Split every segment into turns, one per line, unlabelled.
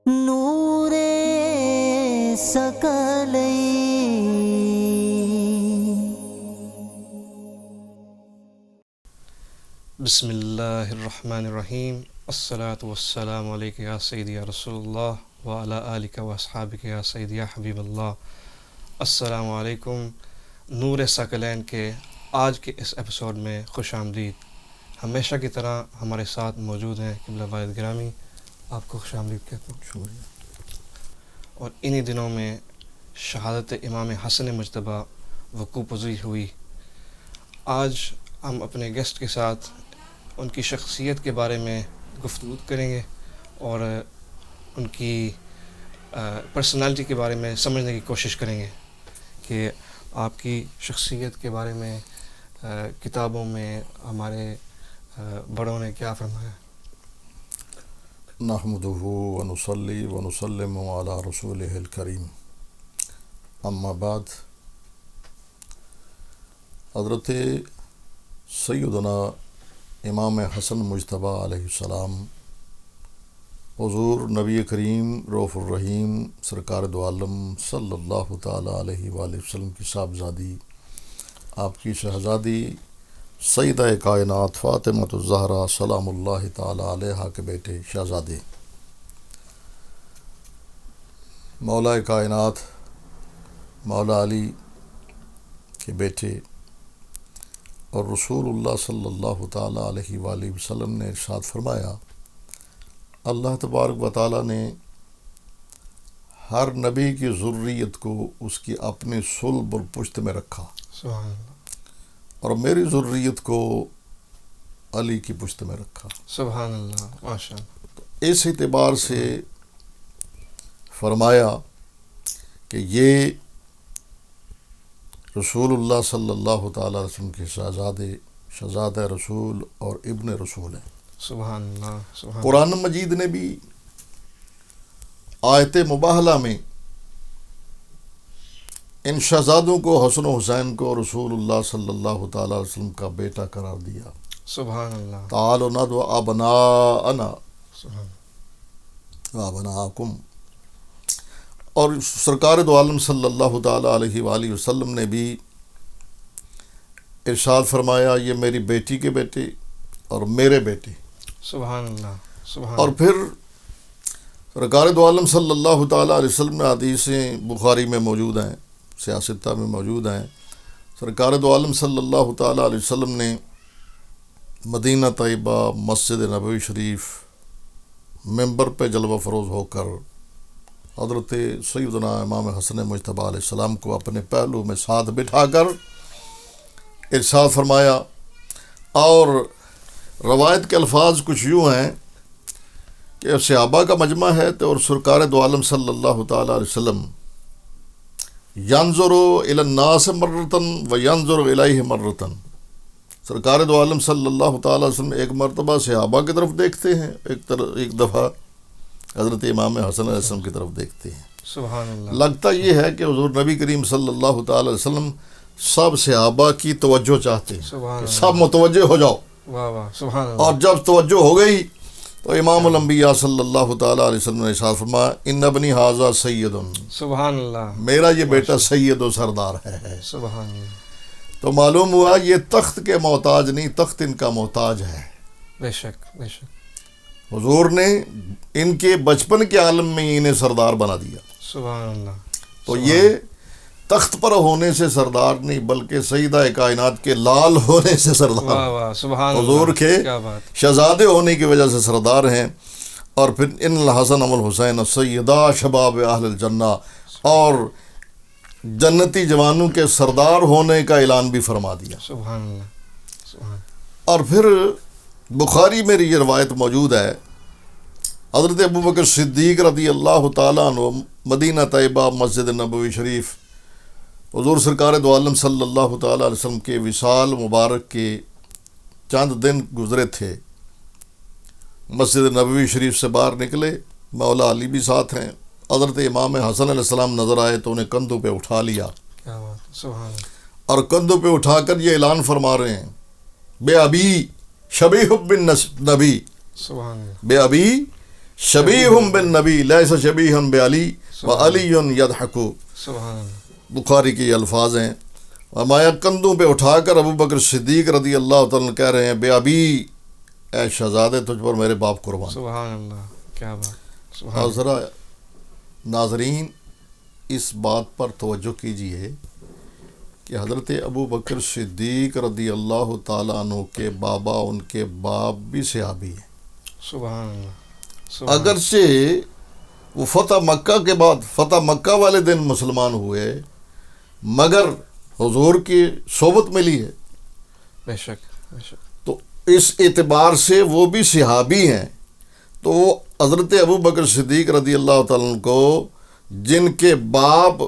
نور ثقلین۔
بسم اللہ الرحمن الرحیم۔ الصلاۃ والسلام علیک یا سیدی یا رسول اللہ وعلی آلک و اصحابک یا سیدی یا حبیب اللہ۔ السلام علیکم۔ نور ثقلین کے آج کے اس ایپیسوڈ میں خوش آمدید۔ ہمیشہ کی طرح ہمارے ساتھ موجود ہیں قبلہ والد گرامی، آپ کو خوش آمدید کہتا ہوں۔
شکریہ۔
اور انہی دنوں میں شہادت امام حسن مجتبیٰ وقوع پذیر ہوئی۔ آج ہم اپنے گیسٹ کے ساتھ ان کی شخصیت کے بارے میں گفتگو کریں گے اور ان کی پرسنالٹی کے بارے میں سمجھنے کی کوشش کریں گے کہ آپ کی شخصیت کے بارے میں کتابوں میں ہمارے بڑوں نے کیا فرمایا۔
نحمدہ ونصلی ونسلم علی رسولہ الکریم، اما بعد۔ حضرت سیدنا امام حسن مجتبیٰ علیہ السلام، حضور نبی کریم رؤوف الرحیم سرکار دو عالم صلی اللہ تعالیٰ علیہ وآلہ وسلم کی صاحبزادی، آپ کی شہزادی سیدہ کائنات فاطمۃ الزہرا سلام اللہ تعالیٰ علیہا کے بیٹے شہزادے، مولا کائنات مولا علی کے بیٹے، اور رسول اللہ صلی اللہ تعالیٰ علیہ وآلہ وسلم نے ارشاد فرمایا، اللہ تبارک و تعالیٰ نے ہر نبی کی ذریت کو اس کی اپنے صلب اور پشت میں رکھا،
سبحان اللہ،
اور میری ذریت کو علی کی پشت میں رکھا۔
سبحان اللہ، ماشاء اللہ۔
اس اعتبار سے فرمایا کہ یہ رسول اللہ صلی اللہ تعالیٰ علیہ وسلم کے شہزادہ رسول اور ابن رسول ہیں۔
سبحان اللہ، سبحان
قرآن مجید نے بھی آیت مباہلہ میں ان شہزادوں کو حسن و حسین کو رسول اللہ صلی اللہ تعالیٰ علیہ وسلم کا بیٹا قرار دیا۔
سبحان اللہ،
تعالوا ندعو ابناءنا
سبحان
وابناءکم۔ اور سرکار دو عالم صلی اللہ تعالیٰ علیہ وآلہ وسلم نے بھی ارشاد فرمایا، یہ میری بیٹی کے بیٹے اور میرے بیٹے۔
سبحان اللہ، سبحان
اور پھر سرکار دو عالم صلی اللہ تعالیٰ علیہ وسلم نے حدیثیں بخاری میں موجود ہیں، سیاستہ میں موجود ہیں، سرکار دو عالم صلی اللہ تعالیٰ علیہ وسلم نے مدینہ طیبہ مسجد نبوی شریف ممبر پہ جلوہ فروز ہو کر حضرت سیدنا امام حسن مجتبیٰ علیہ السلام کو اپنے پہلو میں ساتھ بٹھا کر ارشاد فرمایا، اور روایت کے الفاظ کچھ یوں ہیں کہ صحابہ کا مجمع ہے تو اور سرکار دو عالم صلی اللہ تعالیٰ علیہ وسلم ینظر الی الناس مرتن و ینظر الیہ مرتن، سرکار دو عالم صلی اللہ تعالیٰ علیہ وسلم ایک مرتبہ صحابہ کی طرف دیکھتے ہیں، ایک دفعہ حضرت امام حسن علیہ السلام کی طرف دیکھتے ہیں۔
سبحان اللہ۔
لگتا یہ ہے کہ حضور نبی کریم صلی اللہ تعالیٰ علیہ وسلم سب صحابہ کی توجہ چاہتے ہیں
سبحان
کہ
اللہ،
سب متوجہ ہو جاؤ،
واہ واہ، سبحان اللہ۔
اور جب توجہ ہو گئی تو امام الانبیاء صلی اللہ تعالیٰ علیہ وسلم نے ارشاد فرمایا، ان ابنی ھذا سید،
سبحان اللہ،
میرا یہ بیٹا سید و سردار ہے۔
سبحان اللہ،
تو معلوم ہوا یہ تخت کے محتاج نہیں، تخت ان کا محتاج ہے۔
بے شک، بے شک،
حضور نے ان کے بچپن کے عالم میں ہی انہیں سردار بنا دیا،
سبحان اللہ۔
تو یہ تخت پر ہونے سے سردار نہیں بلکہ سیدہ کائنات کے لال ہونے سے سردار،
واہ واہ، سبحان اللہ،
حضور کے
کیا بات۔
شہزادے ہونے کی وجہ سے سردار ہیں۔ اور پھر ان الحسن والحسین سیدا شباب اہل الجنہ، اور جنتی جوانوں کے سردار ہونے کا اعلان بھی فرما دیا۔
سبحان اللہ، سبحان
اور پھر بخاری میں یہ روایت موجود ہے، حضرت ابوبکر صدیق رضی اللہ تعالیٰ عنہ مدینہ طیبہ مسجد نبوی شریف حضور سرکار دو عالم صلی اللہ تعالیٰ علیہ وسلم کے وصال مبارک کے چند دن گزرے تھے، مسجد نبوی شریف سے باہر نکلے، مولا علی بھی ساتھ ہیں، حضرت امام حسن علیہ السلام نظر آئے تو انہیں کندھوں پہ اٹھا لیا،
کیا بات، سبحان اللہ،
اور کندھوں پہ اٹھا کر یہ اعلان فرما رہے ہیں، بے ابی شبیہ بن نبی،
سبحان اللہ،
بے ابی شبیہم بالنبی لیس شبیہم بعلی وعلی یضحک.
سبحان اللہ.
بخاری کے یہ الفاظ ہیں. اور مایا کندھوں پہ اٹھا کر ابو بکر صدیق رضی اللہ تعالیٰ کہہ رہے ہیں بے ابی اے شہزادے تجھ پر میرے باپ قربان.
سبحان اللہ. کیا بات. سبحان
اور ذرا ناظرین اس بات پر توجہ کیجئے کہ حضرت ابو بکر صدیق رضی اللہ تعالیٰ عنہ کے بابا ان کے باپ بھی صحابی ہیں.
سبحان اللہ.
اگرچہ وہ فتح مکہ کے بعد فتح مکہ والے دن مسلمان ہوئے مگر حضور کی صحبت ملی ہے
بے شک بے شک.
تو اس اعتبار سے وہ بھی صحابی ہیں. تو حضرت ابو بکر صدیق رضی اللہ تعالیٰ عنہ کو جن کے باپ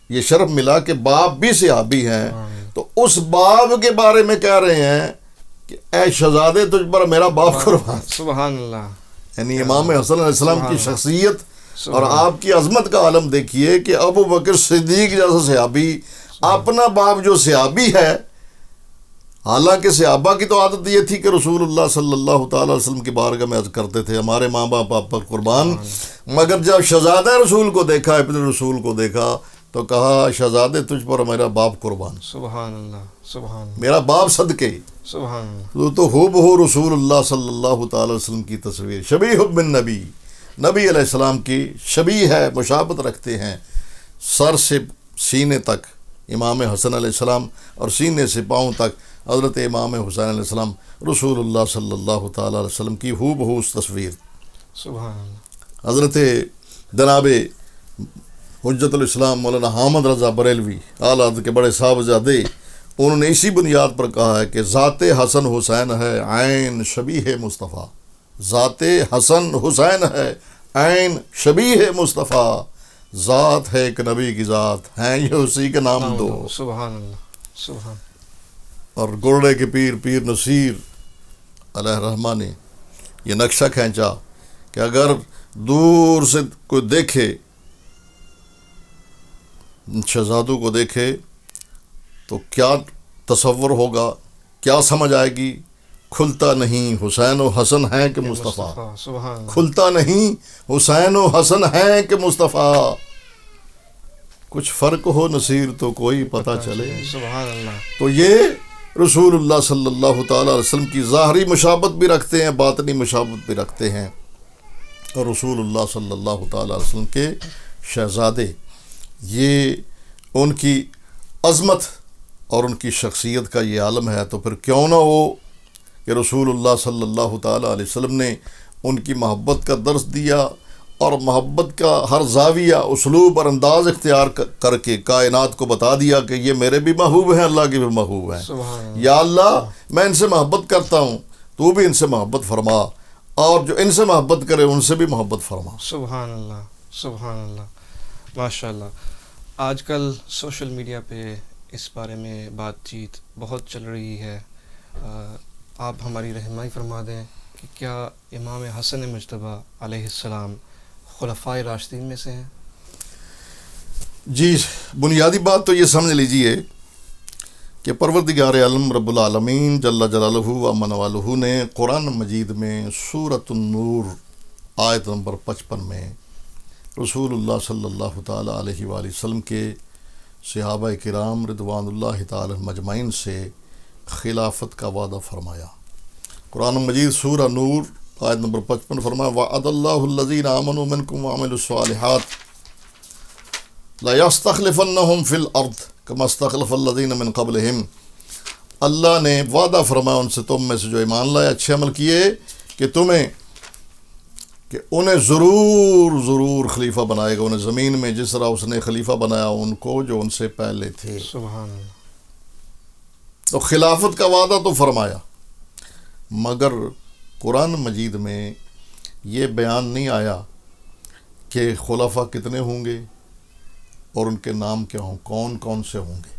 یہ شرف ملا کہ باپ بھی صحابی ہیں تو اس باپ کے بارے میں کہہ رہے ہیں کہ اے شہزادے تجھ پر میرا باپ قربان.
سبحان اللہ.
یعنی امام حسن علیہ السلام کی شخصیت اور
سبحان
آپ کی عظمت کا عالم دیکھیے کہ ابو بکر صدیق جیسا صحابی اپنا باپ جو صحابی ہے. حالانکہ صحابہ کی تو عادت یہ تھی کہ رسول اللہ صلی اللہ تعالی علیہ وسلم کی بارگاہ میں عرض کرتے تھے ہمارے ماں باپ آپ پر قربان. مگر جب شہزادہ رسول کو دیکھا ابن رسول کو دیکھا تو کہا شہزادے تجھ پر میرا باپ قربان.
سبحان اللہ. سبحان اللہ.
میرا باپ صدقے.
سبحان اللہ.
تو ہو بہو رسول اللہ صلی اللہ تعالی وسلم کی تصویر شبیہ بن نبی نبی علیہ السلام کی شبیہ ہے مشابہت رکھتے ہیں سر سے سینے تک امام حسن علیہ السلام اور سینے سے پاؤں تک حضرت امام حسین علیہ السلام رسول اللہ صلی اللہ تعالی علیہ وسلم کی ہو بہو تصویر.
سبحان اللہ.
حضرت جناب حجت الاسلام مولانا حامد رضا بریلوی اعلیٰ حضرت کے بڑے صاحبزادے انہوں نے اسی بنیاد پر کہا ہے کہ ذات حسن حسین ہے عین شبیہ مصطفیٰ. ذات حسن حسین ہے عین شبیہ مصطفیٰ. ذات ہے ایک نبی کی ذات ہیں یہ اسی کے نام دو.
سبحان اللہ. سبحان.
اور گرڑے کے پیر پیر نصیر علیہ الرحمٰن نے یہ نقشہ کھینچا کہ اگر دور سے کوئی دیکھے شہزادوں کو دیکھے تو کیا تصور ہوگا کیا سمجھ آئے گی. کھلتا نہیں حسین و حسن ہیں کہ مصطفیٰ.
سبحان اللہ.
کھلتا نہیں حسین و حسن ہیں کہ مصطفیٰ. کچھ فرق ہو نصیر تو کوئی پتہ چلے.
سبحان اللہ.
تو یہ رسول اللہ صلی اللہ تعالی علیہ وسلم کی ظاہری مشابہت بھی رکھتے ہیں باطنی مشابہت بھی رکھتے ہیں. اور رسول اللہ صلی اللہ تعالی علیہ وسلم کے شہزادے یہ ان کی عظمت اور ان کی شخصیت کا یہ عالم ہے. تو پھر کیوں نہ ہو کہ رسول اللہ صلی اللہ تعالی علیہ وسلم نے ان کی محبت کا درس دیا اور محبت کا ہر زاویہ اسلوب اور انداز اختیار کر کے کائنات کو بتا دیا کہ یہ میرے بھی محبوب ہیں اللہ کے بھی محبوب ہیں. یا اللہ میں ان سے محبت کرتا ہوں تو بھی ان سے محبت فرما اور جو ان سے محبت کرے ان سے بھی محبت فرما.
سبحان اللہ. سبحان اللہ. ماشاء اللہ. آج کل سوشل میڈیا پہ اس بارے میں بات چیت بہت چل رہی ہے. آپ ہماری رہنمائی فرما دیں کہ کیا امام حسن مجتبیٰ علیہ السلام خلفائے راشدین میں سے ہیں؟
جی بنیادی بات تو یہ سمجھ لیجئے کہ پروردگار عالم رب العالمین جل جلالہ و من والہ نے قرآن مجید میں سورۃ النور آیت نمبر 55 میں رسول اللہ صلی اللہ تعالی علیہ وآلہ وسلم کے صحابہ کرام رضوان اللہ تعالی مجمعین سے خلافت کا وعدہ فرمایا. قرآن مجید سورہ نور آیت نمبر 55 فرمایا وعد اللہ الذین آمنوا منکم وعملوا الصالحات لَيَسْتَخْلِفَنَّهُمْ فِي الْأَرْضِ كَمَا اسْتَخْلَفَ الَّذِينَ مِنْ قَبْلِهِمْ. اللہ نے وعدہ فرمایا ان سے تم میں سے جو ایمان لائے اچھے عمل کیے کہ انہیں ضرور خلیفہ بنائے گا انہیں زمین میں جس طرح اس نے خلیفہ بنایا ان کو جو ان سے پہلے تھے.
سبحان اللہ.
تو خلافت کا وعدہ تو فرمایا مگر قرآن مجید میں یہ بیان نہیں آیا کہ خلفاء کتنے ہوں گے اور ان کے نام کیا ہوں کون کون سے ہوں گے.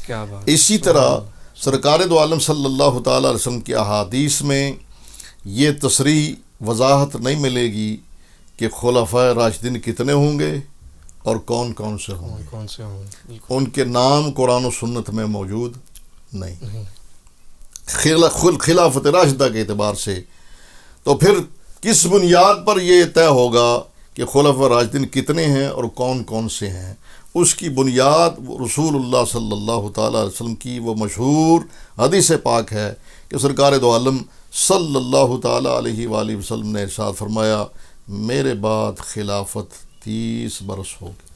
کیا بات.
اسی طرح سرکار دو عالم صلی اللہ تعالی علیہ وسلم کی احادیث میں یہ تصریح وضاحت نہیں ملے گی کہ خلفاء راشدین کتنے ہوں گے اور کون کون سے ہوں گے.
کون سے ہوں گے.
ان کے نام قرآن و سنت میں موجود نہیں. خلافت راشدہ کے اعتبار سے تو پھر کس بنیاد پر یہ طے ہوگا کہ خلفاء راشدین کتنے ہیں اور کون کون سے ہیں؟ اس کی بنیاد رسول اللہ صلی اللہ تعالیٰ علیہ وسلم کی وہ مشہور حدیث پاک ہے کہ سرکار دو عالم صلی اللہ تعالیٰ علیہ وآلہ وسلم نے ارشاد فرمایا میرے بعد خلافت 30 برس ہوگی۔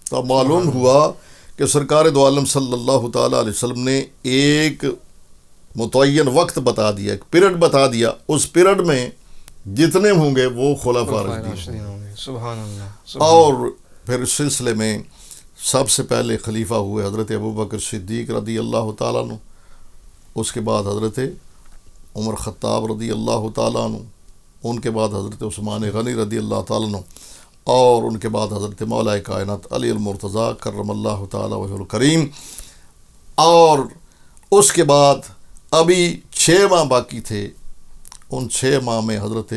تو معلوم ہوا کہ سرکار دو عالم صلی اللہ تعالیٰ علیہ وسلم نے ایک متعین وقت بتا دیا، ایک پیریڈ بتا دیا، اس پیریڈ میں جتنے ہوں گے وہ خلفاء راشدین ہوں گے۔
سبحان اللہ۔
اور پھر اس سلسلے میں سب سے پہلے خلیفہ ہوئے حضرت ابوبکر صدیق رضی اللہ تعالیٰ عنہ، اس کے بعد حضرت عمر خطاب رضی اللہ تعالیٰ عنہ، ان کے بعد حضرت عثمان غنی رضی اللہ تعالیٰ عنہ، اور ان کے بعد حضرت مولا کائنات علی المرتضیٰ کرم اللہ تعالیٰ وجہ الکریم، اور اس کے بعد ابھی 6 ماہ باقی تھے، ان 6 ماہ میں حضرت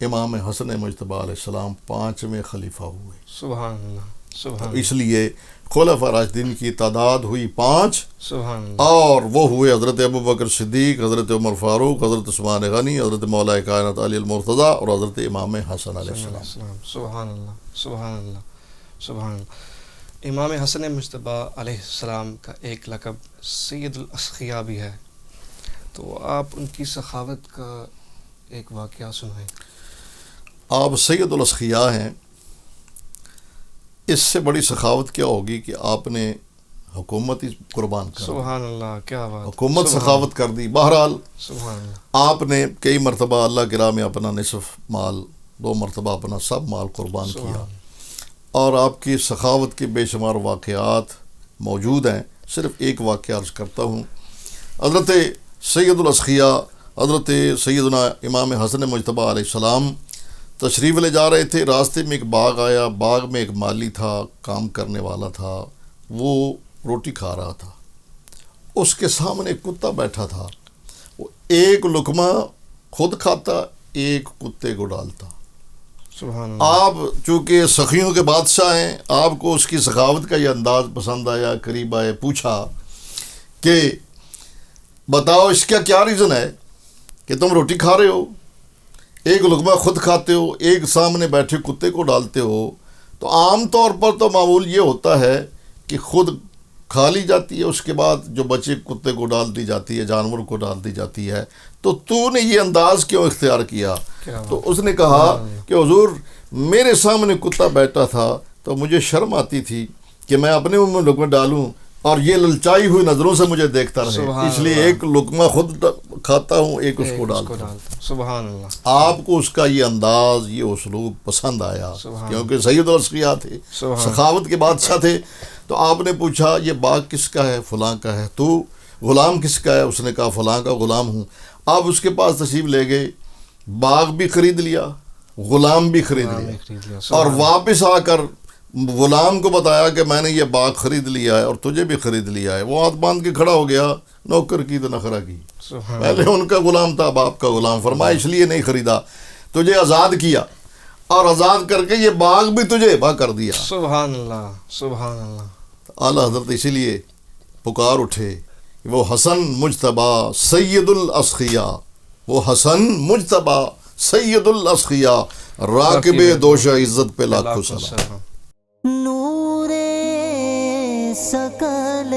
امام حسن مجتبی علیہ السلام 5ویں خلیفہ ہوئے۔
سبحان اللہ، سبحان
اس لیے خلفاء راشدین کی تعداد ہوئی 5،
سبحان اللہ۔
اور وہ ہوئے حضرت ابوبکر صدیق، حضرت عمر فاروق، حضرت عثمان غنی، حضرت مولا کائنات علی المرتضیٰ اور حضرت امام حسن علیہ السلام۔
سبحان اللہ، سبحان اللہ، سبحان اللہ۔ امام حسن مجتبی علیہ السلام کا ایک لقب سید الاسخیاء بھی ہے، تو آپ ان کی سخاوت کا ایک واقعہ سنائیں۔
آپ سید الاسخیاء ہیں، اس سے بڑی سخاوت کیا ہوگی کہ آپ نے حکومت ہی قربان کر دی،
سبحان اللہ، کیا بات،
حکومت
سبحان
سخاوت کر دی۔ بہرحال
سبحان اللہ،
آپ نے کئی مرتبہ اللہ کی راہ میں اپنا نصف مال، 2 مرتبہ اپنا سب مال قربان
سبحان
کیا، اور آپ کی سخاوت کے بے شمار واقعات موجود ہیں۔ صرف ایک واقعہ عرض کرتا ہوں۔ حضرت سید الاسخیاء حضرت سیدنا امام حسن مجتبی علیہ السلام تشریف لے جا رہے تھے، راستے میں ایک باغ آیا، باغ میں ایک مالی تھا، کام کرنے والا تھا، وہ روٹی کھا رہا تھا، اس کے سامنے ایک کتا بیٹھا تھا، وہ ایک لقمہ خود کھاتا، ایک کتے کو ڈالتا۔
سبحان اللہ۔
آپ چونکہ سخیوں کے بادشاہ ہیں، آپ کو اس کی سخاوت کا یہ انداز پسند آیا، قریب آئے، پوچھا کہ بتاؤ اس کا کیا ریزن ہے کہ تم روٹی کھا رہے ہو، ایک لقمہ خود کھاتے ہو، ایک سامنے بیٹھے کتے کو ڈالتے ہو؟ تو عام طور پر تو معمول یہ ہوتا ہے کہ خود کھا لی جاتی ہے، اس کے بعد جو بچے کتے کو ڈال دی جاتی ہے، جانور کو ڈال دی جاتی ہے، تو نے یہ انداز کیوں اختیار کیا؟ تو اس نے کہا کہ حضور میرے سامنے کتا بیٹھا تھا تو مجھے شرم آتی تھی کہ میں اپنے منہ میں لقمہ ڈالوں اور یہ للچائی ہوئی نظروں سے مجھے دیکھتا رہے، اس لیے ایک لقمہ خود کھاتا ہوں، ایک اس کو ڈالتا ہوں۔
سبحان اللہ۔
آپ کو اس کا یہ انداز، یہ اسلوب پسند آیا، کیونکہ سید الاسخیاء تھے، سخاوت کے بادشاہ تھے۔ تو آپ نے پوچھا یہ باغ کس کا ہے؟ فلاں کا ہے۔ تو غلام کس کا ہے؟ اس نے کہا فلاں کا غلام ہوں۔ آپ اس کے پاس تشریف لے گئے، باغ بھی خرید لیا، غلام بھی خرید لیا، اور واپس آ کر غلام کو بتایا کہ میں نے یہ باغ خرید لیا ہے اور تجھے بھی خرید لیا ہے۔ وہ ہاتھ باندھ کے کھڑا ہو گیا، نوکر کی تو نخرہ کی، پہلے ان کا غلام تھا، باپ کا غلام، فرمایا اس لیے نہیں خریدا، تجھے آزاد کیا اور آزاد کر کے یہ باغ بھی تجھے ہبہ کر دیا۔
سبحان اللہ، سبحان اللہ۔
اعلیٰ حضرت اسی لیے پکار اٹھے کہ وہ حسن مجتبی سید الاسخیاء، وہ حسن مجتبی سید الاسخیاء، راکب دوش عزت پہ لاکھوں سلام۔
نور سکل